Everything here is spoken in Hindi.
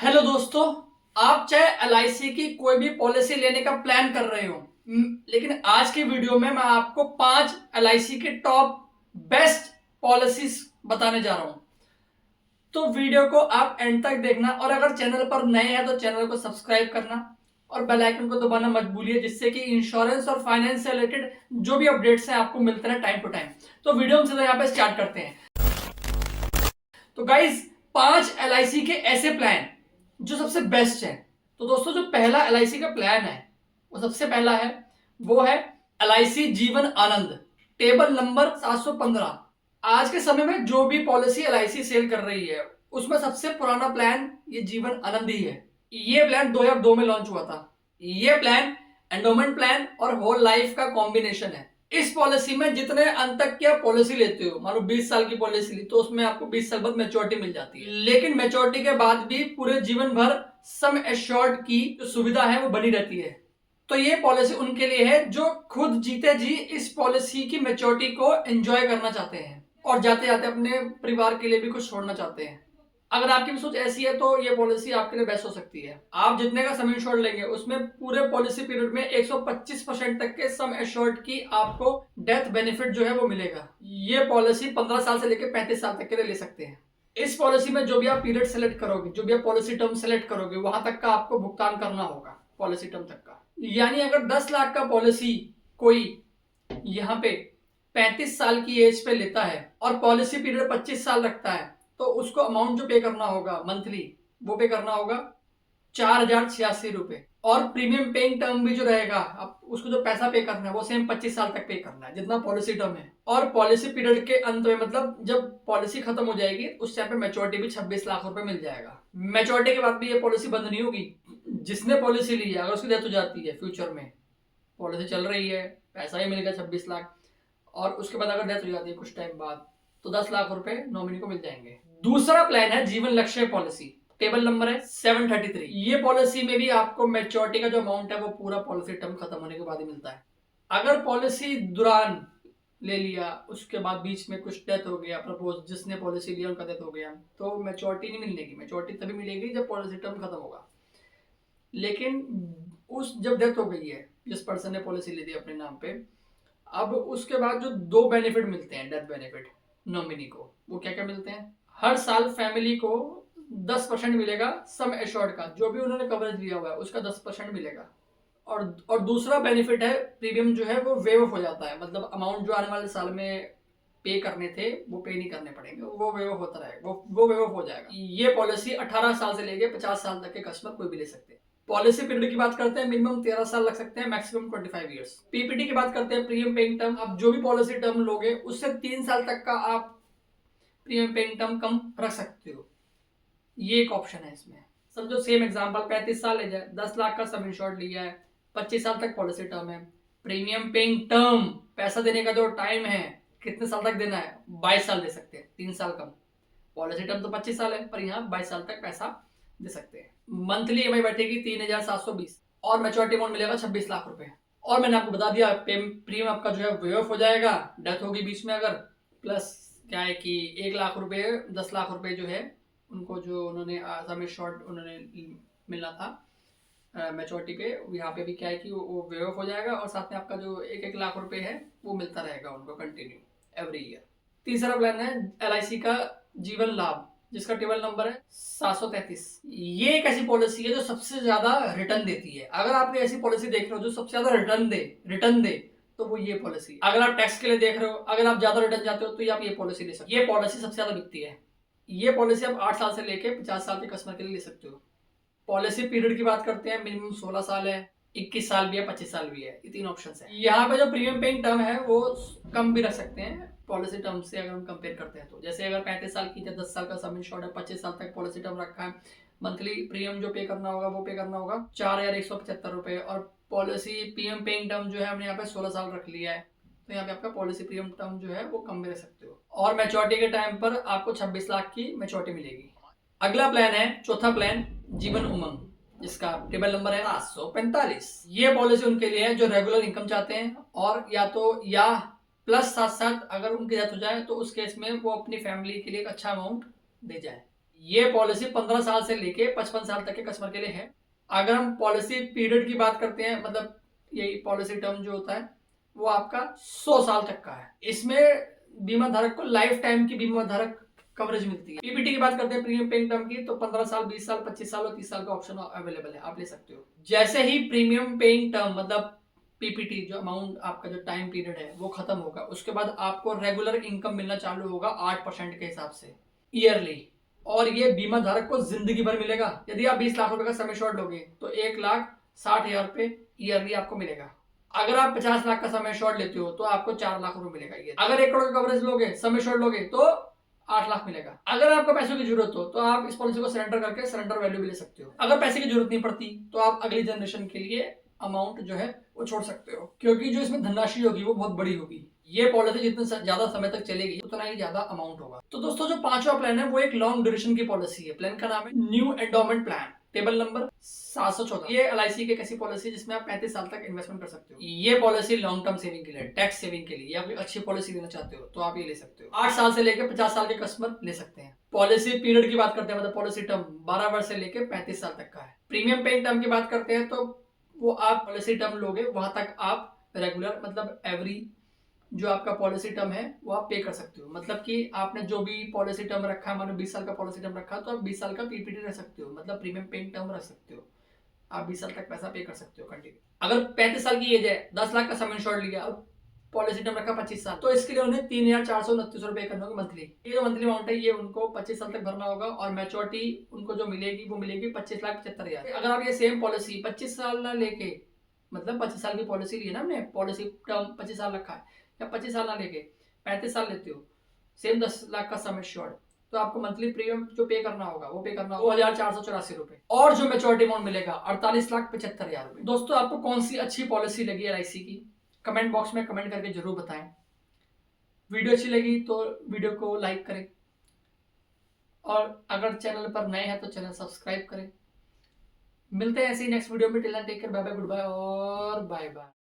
हेलो दोस्तों। आप चाहे एलआईसी की कोई भी पॉलिसी लेने का प्लान कर रहे हो, लेकिन आज की वीडियो में मैं आपको 5 एलआईसी के टॉप बेस्ट पॉलिसीज बताने जा रहा हूं। तो वीडियो को आप एंड तक देखना, और अगर चैनल पर नए हैं तो चैनल को सब्सक्राइब करना और बेल आइकन को दबाना मत भूलिए, जिससे कि इंश्योरेंस और फाइनेंस से रिलेटेड जो भी अपडेट्स हैं आपको मिलते रहे टाइम टू टाइम। तो वीडियो हम सीधा यहाँ पे स्टार्ट करते हैं। तो गाइज, 5 एलआईसी के ऐसे प्लान जो सबसे बेस्ट है। तो दोस्तों, जो पहला एलआईसी का प्लान है वो सबसे पहला है, वो है LIC Jeevan Anand, table number 715। आज के समय में जो भी पॉलिसी एलआईसी सेल कर रही है उसमें सबसे पुराना प्लान ये जीवन आनंद ही है। ये प्लान 2002 में लॉन्च हुआ था। ये प्लान एंडोमेंट प्लान और होल लाइफ का कॉम्बिनेशन है। इस पॉलिसी में जितने अंत तक की आप पॉलिसी लेते हो, मान लो 20 साल की पॉलिसी ली तो उसमें आपको 20 साल बाद मैच्योरिटी मिल जाती है, लेकिन मैच्योरिटी के बाद भी पूरे जीवन भर सम एश्योर्ड की जो सुविधा है वो बनी रहती है। तो ये पॉलिसी उनके लिए है जो खुद जीते जी इस पॉलिसी की मैच्योरिटी को एंजॉय करना चाहते हैं और जाते जाते अपने परिवार के लिए भी कुछ छोड़ना चाहते हैं। अगर आपकी भी सोच ऐसी है तो ये पॉलिसी आपके लिए बेस्ट हो सकती है। आप जितने का सम इंश्योर्ड लेंगे उसमें पूरे पॉलिसी पीरियड में 125% तक के सम एश्योर्ड की आपको डेथ बेनिफिट जो है वो मिलेगा। ये पॉलिसी 15 साल से लेकर 35 साल तक के लिए ले सकते हैं। इस पॉलिसी में जो भी आप पीरियड सेलेक्ट करोगे, जो भी आप पॉलिसी टर्म सेलेक्ट करोगे, वहां तक का आपको भुगतान करना होगा पॉलिसी टर्म तक का। यानी अगर 10 लाख का पॉलिसी कोई यहाँ पे 35 साल की एज पे लेता है और पॉलिसी पीरियड 25 साल रखता है, तो उसको अमाउंट जो पे करना होगा मंथली, वो पे करना होगा 4086 रुपए। और प्रीमियम पेइंग टर्म भी जो रहेगा, अब उसको जो पैसा पे करना है वो सेम 25 साल तक पे करना है जितना पॉलिसी टर्म है। और पॉलिसी पीरियड के अंत में, मतलब जब पॉलिसी खत्म हो जाएगी उस टाइम पे मैच्योरिटी भी 26 लाख रुपए मिल जाएगा। मैच्योरिटी के बाद भी ये पॉलिसी बंद नहीं होगी। जिसने पॉलिसी ली है, अगर उसकी डेथ हो जाती है फ्यूचर में, पॉलिसी चल रही है, पैसा ही मिलेगा 26 लाख, और उसके बाद अगर डेथ हो जाती है कुछ टाइम बाद तो 10 लाख रुपए नॉमिनी को मिल जाएंगे। दूसरा प्लान है जीवन लक्ष्य पॉलिसी, टेबल नंबर है 733। ये पॉलिसी में भी आपको मैच्योरिटी का जो अमाउंट है वो पूरा पॉलिसी टर्म खत्म होने के बाद ही मिलता है। अगर पॉलिसी दौरान ले लिया, उसके बाद बीच में कुछ डेथ हो गया, प्रपोज जिसने पॉलिसी लिया उनका डेथ हो गया, तो मैच्योरिटी नहीं मिलेगी। मैच्योरिटी तभी मिलेगी जब पॉलिसी टर्म खत्म होगा। लेकिन उस जब डेथ हो गई है जिस पर्सन ने पॉलिसी ली थी अपने नाम पे, अब उसके बाद जो 2 बेनिफिट मिलते हैं डेथ बेनिफिट नॉमिनी को, वो क्या क्या मिलते हैं? हर साल फैमिली को 10% मिलेगा सम एश्योर्ड का, जो भी उन्होंने कवरेज लिया हुआ है उसका 10% मिलेगा। और दूसरा बेनिफिट है, प्रीमियम जो है वो वेव हो जाता है, मतलब अमाउंट जो आने वाले साल में पे करने थे वो पे नहीं करने पड़ेंगे, वो वेव होता रहेगा, वो वेव हो जाएगा। ये पॉलिसी 18 साल से लेके 50 साल तक के कस्टमर कोई भी ले सकते हैं। पॉलिसी पीरियड की बात करते हैं, मिनिमम 13 साल लग सकते हैं, मैक्सिमम 25 ईयर्स। पीपीटी की बात करते हैं, प्रीमियम पेइंग टर्म, आप जो भी पॉलिसी टर्म लोगे उससे 3 साल तक का आप प्रीमियम पेइंग टर्म कम रख सकते हो। ये एक ऑप्शन है इसमें। समझो सेम एग्जांपल, 35 साल ले जाए, 10 लाख का सम इंश्योर्ड लिया है, 25 साल तक पॉलिसी टर्म है। प्रीमियम पेइंग टर्म, पैसा देने का जो टाइम है, कितने साल तक देना है? 22 साल दे सकते हैं, 3 साल कम। पॉलिसी टर्म तो 25 साल है, पर यहाँ 22 साल तक पैसा दे सकते हैं। मंथली ईएमआई बैठेगी 3720 और मैच्योरिटी अमाउंट मिलेगा 26 लाख रुपए। और मैंने आपको बता दिया प्रीमियम आपका जो है वेव ऑफ हो जाएगा, डेथ होगी बीच में अगर। प्लस क्या है कि 1 लाख रुपए, 10 लाख रुपए जो है उनको, जो उन्होंने सम शॉर्ट उन्होंने मिलना था मैच्योरिटी पे, यहाँ पे भी क्या है कि वो वेव ऑफ हो जाएगा, और साथ में आपका जो 1-1 लाख रुपए है वो मिलता रहेगा उनको कंटिन्यू एवरी ईयर। तीसरा प्लान है एलआईसी का जीवन लाभ, जिसका टेबल नंबर है 733। ये एक ऐसी पॉलिसी है जो सबसे ज्यादा रिटर्न देती है। अगर आप ऐसी पॉलिसी देख रहे हो जो सबसे ज्यादा रिटर्न दे तो वो ये पॉलिसी। अगर आप टैक्स के लिए देख रहे हो, अगर आप ज्यादा रिटर्न चाहते हो तो आप ये पॉलिसी ले सकते हो। ये पॉलिसी सबसे ज्यादा बिकती है। ये पॉलिसी आप 8 साल से लेके 50 साल के कस्टमर के लिए ले सकते हो। पॉलिसी पीरियड की बात करते हैं, मिनिमम 16 साल है, 21 साल भी है, 25 साल भी है। ये 3 ऑप्शन है। यहाँ पे जो प्रीमियम पेइंग टर्म है वो कम भी रख सकते हैं पॉलिसी टर्म से, अगर हम कंपेयर करते हैं तो। जैसे अगर 35 साल की 10 साल का सम इंश्योर्ड है, 25 साल तक पॉलिसी टर्म रखा है, मंथली प्रीमियम जो पे करना होगा वो पे करना होगा 4175 रुपए। और पॉलिसी प्रीमियम पेइंग टर्म जो है हमने यहाँ पे 16 साल रख लिया है, तो यहाँ पे आपका पॉलिसी प्रीमियम टर्म जो है वो कम भी रख सकते हो। और मैच्योरिटी के टाइम पर आपको 26 लाख की मैच्योरिटी मिलेगी। अगला प्लान है, चौथा प्लान, जीवन उमंग, जिसका टेबल नंबर है 745। ये पॉलिसी उनके लिए है जो रेगुलर इनकम चाहते हैं, और या प्लस साथ साथ अगर उनकी डेथ हो जाए तो उस केस में वो अपनी फैमिली के लिए एक अच्छा अमाउंट दे जाए। ये पॉलिसी 15 साल से लेके 55 साल तक के कस्टमर के लिए है। अगर हम पॉलिसी पीरियड की बात करते हैं, मतलब यही पॉलिसी टर्म जो होता है वो आपका 100 साल तक का है। इसमें बीमा धारक को लाइफ टाइम की बीमा धारक कवरेज मिलती है। पीपीटी की बात करते हैं प्रीमियम पेइंग टर्म की, तो 15 साल, 20 साल, 25 साल और 30 साल का ऑप्शन अवेलेबल है, आप ले सकते हो। जैसे ही प्रीमियम पेइंग टर्म मतलब पीपीटी जो अमाउंट आपका जो टाइम पीरियड है वो खत्म होगा, उसके बाद आपको रेगुलर इनकम मिलना चालू होगा 8% के हिसाब से ईयरली, और ये बीमा धारक को जिंदगी भर मिलेगा। यदि आप 20 लाख रुपए का समय शॉर्ट लोगे तो 1,60,000 रुपए ईयरली आपको मिलेगा। अगर आप 50 लाख का समय शॉर्ट लेते हो तो आपको 4 लाख रुपए मिलेगा ये। अगर 1 करोड़ का कवरेज लोगे, समय शॉर्ट लोगे, तो 8 लाख मिलेगा। अगर आपको पैसों की जरूरत हो तो आप इस पॉलिसी को सरेंडर करके सरेंडर वैल्यू भी ले सकते हो। अगर पैसे की जरूरत नहीं पड़ती तो आप अगली जनरेशन के लिए अमाउंट जो है वो छोड़ सकते हो, क्योंकि जो इसमें धनराशि होगी वो बहुत बड़ी होगी। ये पॉलिसी जितना ज्यादा समय तक चलेगी उतना ही ज्यादा अमाउंट होगा। तो दोस्तों जो पांचवा प्लान है वो एक लॉन्ग ड्यूरेशन की पॉलिसी है। प्लान का नाम है new endowment plan, table number 714। ये एलआईसी की एक ऐसी पॉलिसी है जिसमें आप 35 साल तक इन्वेस्टमेंट कर सकते हो। ये पॉलिसी लॉन्ग टर्म सेविंग के लिए, टैक्स सेविंग के लिए, या कोई अच्छी पॉलिसी लेना चाहते हो तो आप ये ले सकते हो। 8 साल से लेकर 50 साल के कस्टमर ले सकते हैं। पॉलिसी पीरियड की बात करते हैं, मतलब पॉलिसी टर्म 12 वर्ष से लेकर 35 साल तक का है। प्रीमियम पेइंग टर्म की बात करते हैं तो वो आप पॉलिसी टर्म लोगे वहां तक आप रेगुलर मतलब एवरी जो आपका पॉलिसी टर्म है वो आप पे कर सकते हो। मतलब कि आपने जो भी पॉलिसी टर्म रखा है, मानो 20 साल का पॉलिसी टर्म रखा तो आप 20 साल का पीपीटी रख सकते हो, मतलब प्रीमियम पेइंग टर्म रख सकते हो। आप 20 साल तक पैसा पे कर सकते हो कंटिन्यू। अगर 35 साल की एज है, 10 लाख का समय शॉर्ट लिया और पॉलिसी टर्म रखा 25 साल, तो इसके लिए उन्हें 3,429 रुपए करने होंगे मंथली। ये जो मंथली अमाउंट है ये उनको 25 साल तक भरना होगा, और मैच्योरिटी उनको जो मिलेगी वो मिलेगी 25,75,000। अगर आप ये सेम पॉलिसी 25 साल ना लेके, मतलब 25 साल की पॉलिसी ली है ना हमने, पॉलिसी टर्म 25 साल रखा है, या 25 साल ना लेके 35 साल लेते हो, सेम 10 लाख का समय शॉर्ट, तो आपको मंथली प्रीमियम जो पे करना होगा वो पे करना होगा 2,484 रुपए, और जो मैच्योरिटी अमाउंट मिलेगा 48,75,000 रुपए। दोस्तों आपको कौन सी अच्छी पॉलिसी लगी एलआईसी की, कमेंट बॉक्स में कमेंट करके जरूर बताएं। वीडियो अच्छी लगी तो वीडियो को लाइक करें, और अगर चैनल पर नए हैं तो चैनल सब्सक्राइब करें। मिलते हैं ऐसे ही नेक्स्ट वीडियो में। Till then take care, bye bye, goodbye और बाय बाय।